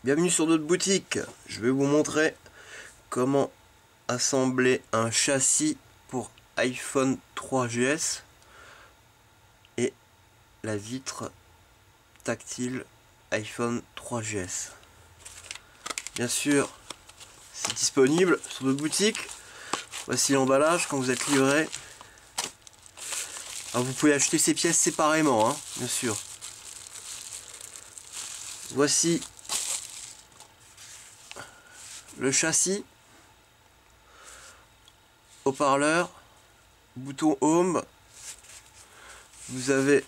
Bienvenue sur notre boutique. Je vais vous montrer comment assembler un châssis pour iPhone 3GS et la vitre tactile iPhone 3GS. Bien sûr, c'est disponible sur notre boutique. Voici l'emballage quand vous êtes livré. Alors vous pouvez acheter ces pièces séparément, hein, bien sûr. Voici le châssis, haut-parleur, bouton home. Vous avez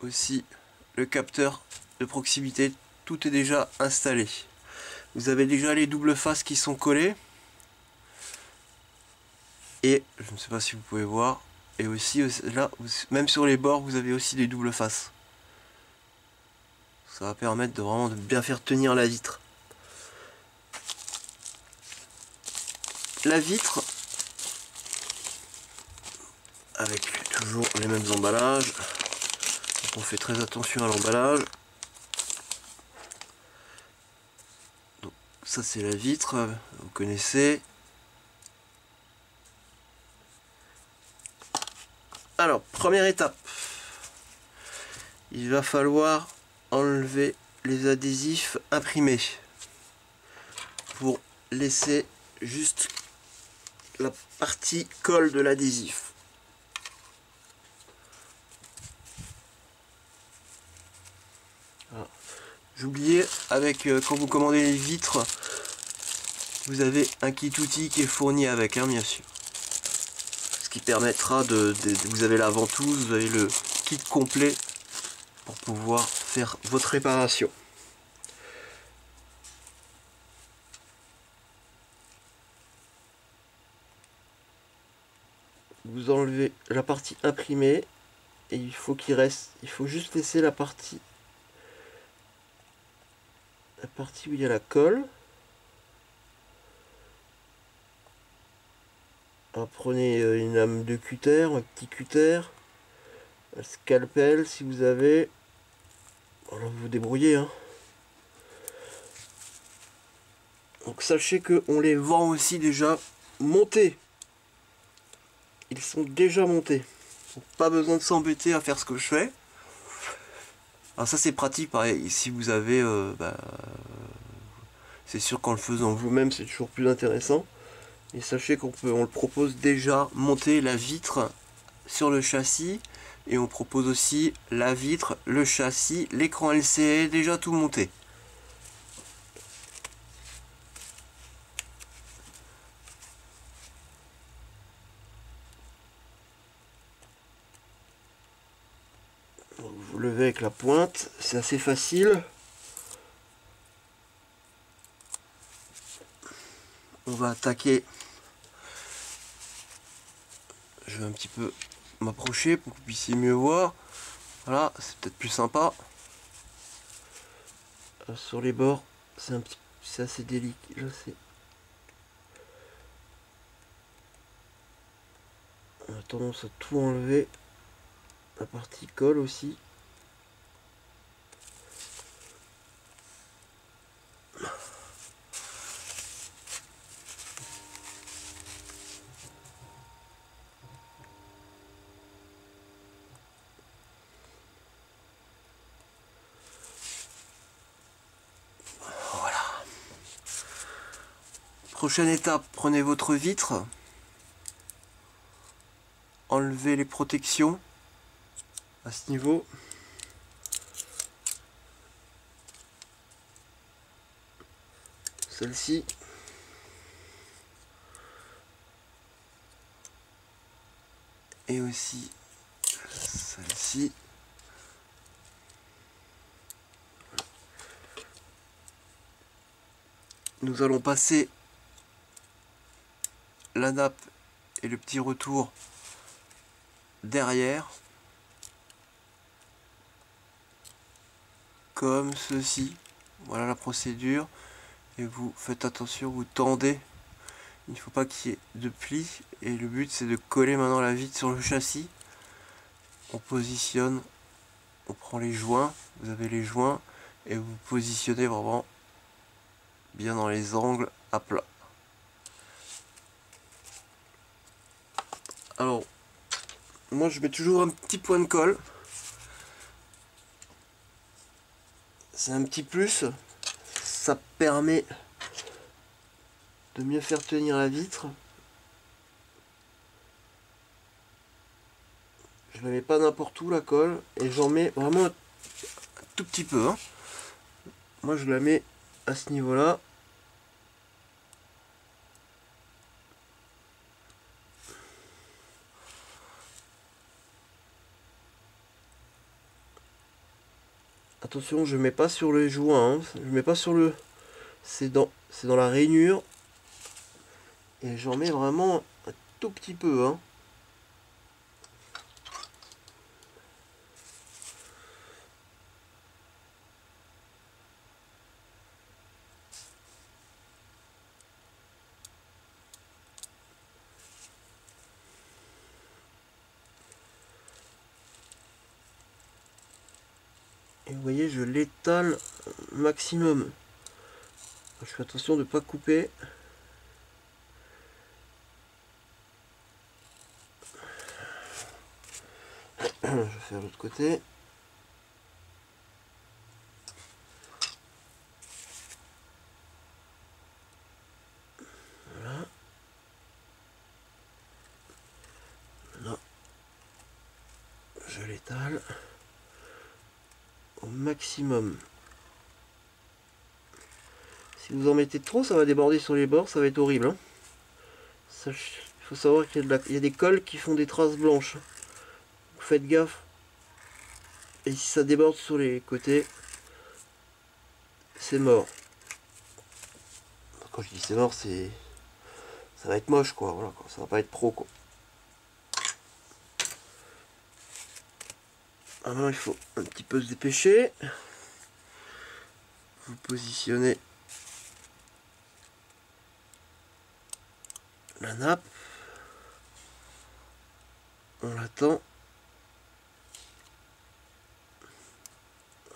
aussi le capteur de proximité, tout est déjà installé. Vous avez déjà les doubles faces qui sont collées. Et je ne sais pas si vous pouvez voir, et aussi là, même sur les bords, vous avez aussi des doubles faces. Ça va permettre de vraiment de bien faire tenir la vitre. La vitre, avec toujours les mêmes emballages. Donc on fait très attention à l'emballage. Donc ça c'est la vitre, vous connaissez. Alors, première étape, il va falloir enlever les adhésifs imprimés pour laisser juste la partie colle de l'adhésif. J'oubliais, avec quand vous commandez les vitres, vous avez un kit outil qui est fourni avec, hein, bien sûr. Ce qui permettra vous avez la ventouse, vous avez le kit complet pour pouvoir faire votre réparation. Vous enlevez la partie imprimée et il faut juste laisser la partie où il y a la colle. Alors, prenez une lame de cutter, un petit cutter, un scalpel si vous avez. Alors vous vous débrouillez, hein. Donc sachez que on les vend aussi déjà montés. Ils sont déjà montés. Donc, pas besoin de s'embêter à faire ce que je fais. Alors ça c'est pratique, pareil, si vous avez c'est sûr qu'en le faisant vous-même c'est toujours plus intéressant. Et sachez on le propose déjà monter la vitre sur le châssis, et on propose aussi la vitre, le châssis, l'écran LCD, déjà tout monté. Vous levez avec la pointe, c'est assez facile. On va attaquer. Je vais un petit peu m'approcher pour que vous puissiez mieux voir. Voilà, c'est peut-être plus sympa. Sur les bords, c'est assez délicat, je sais. On a tendance à tout enlever. La partie colle aussi. Prochaine étape, prenez votre vitre, enlevez les protections à ce niveau. Celle-ci. Et aussi celle-ci. Nous allons passer la nappe et le petit retour derrière, comme ceci. Voilà la procédure, et vous faites attention, vous tendez, il ne faut pas qu'il y ait de plis, et le but c'est de coller maintenant la vitre sur le châssis. On positionne on prend les joints, vous avez les joints et vous positionnez vraiment bien dans les angles à plat. Alors moi je mets toujours un petit point de colle, c'est un petit plus, ça permet de mieux faire tenir la vitre. Je la mets pas n'importe où la colle, et j'en mets vraiment un tout petit peu, hein. Moi je la mets à ce niveau là. Attention, je mets pas sur les joints, hein. Je mets pas sur le... C'est dans la rainure. Et j'en mets vraiment un tout petit peu, hein. Et vous voyez, je l'étale maximum. Je fais attention de ne pas couper. Je vais faire l'autre côté. Voilà. Maintenant, je l'étale au maximum. Si vous en mettez trop, ça va déborder sur les bords, ça va être horrible, hein. Il faut savoir qu'il y a des colles qui font des traces blanches. Faites gaffe. Et si ça déborde sur les côtés, c'est mort. Quand je dis c'est mort, ça va être moche, quoi. Voilà, quoi. Ça va pas être pro, quoi. Alors il faut un petit peu se dépêcher. Vous positionnez la nappe. On l'attend.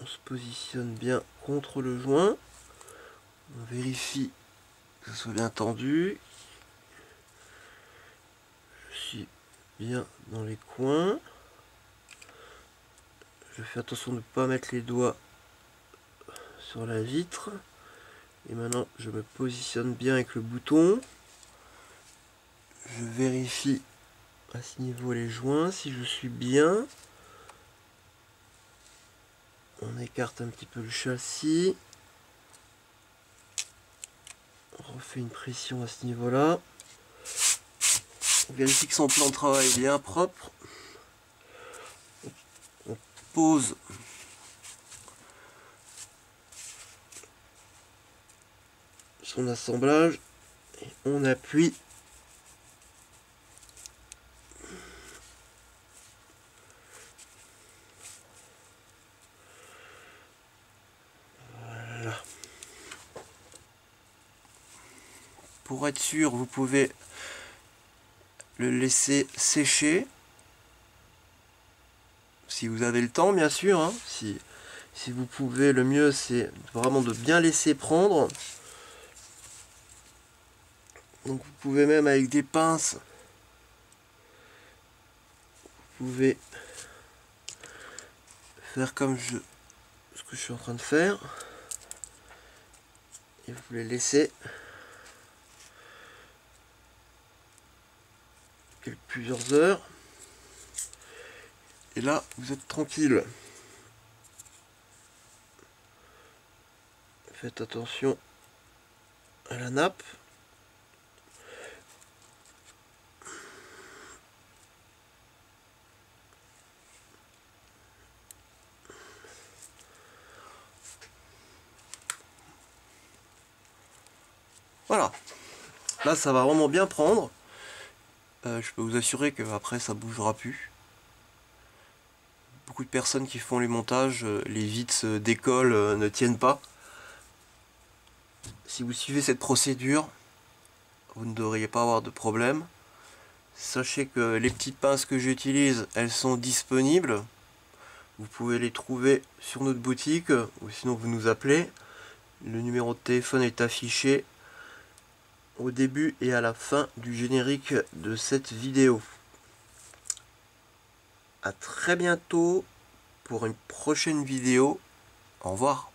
On se positionne bien contre le joint. On vérifie que ce soit bien tendu. Je suis bien dans les coins. Je fais attention de ne pas mettre les doigts sur la vitre. Et maintenant, je me positionne bien avec le bouton. Je vérifie à ce niveau les joints, si je suis bien. On écarte un petit peu le châssis. On refait une pression à ce niveau-là. On vérifie que son plan de travail est bien propre. On pose son assemblage et on appuie. Voilà. Pour être sûr, vous pouvez le laisser sécher. Si vous avez le temps, bien sûr, hein. Si vous pouvez, le mieux c'est vraiment de bien laisser prendre. Donc vous pouvez même avec des pinces, vous pouvez faire comme ce que je suis en train de faire. Et vous les laissez plusieurs heures. Et là, vous êtes tranquille. Faites attention à la nappe. Voilà. Là, ça va vraiment bien prendre. Je peux vous assurer qu'après, ça bougera plus. Beaucoup de personnes qui font les montages, les vis d'école ne tiennent pas. Si vous suivez cette procédure, vous ne devriez pas avoir de problème. Sachez que les petites pinces que j'utilise, elles sont disponibles. vous pouvez les trouver sur notre boutique ou sinon vous nous appelez. Le numéro de téléphone est affiché au début et à la fin du générique de cette vidéo. A très bientôt pour une prochaine vidéo. Au revoir.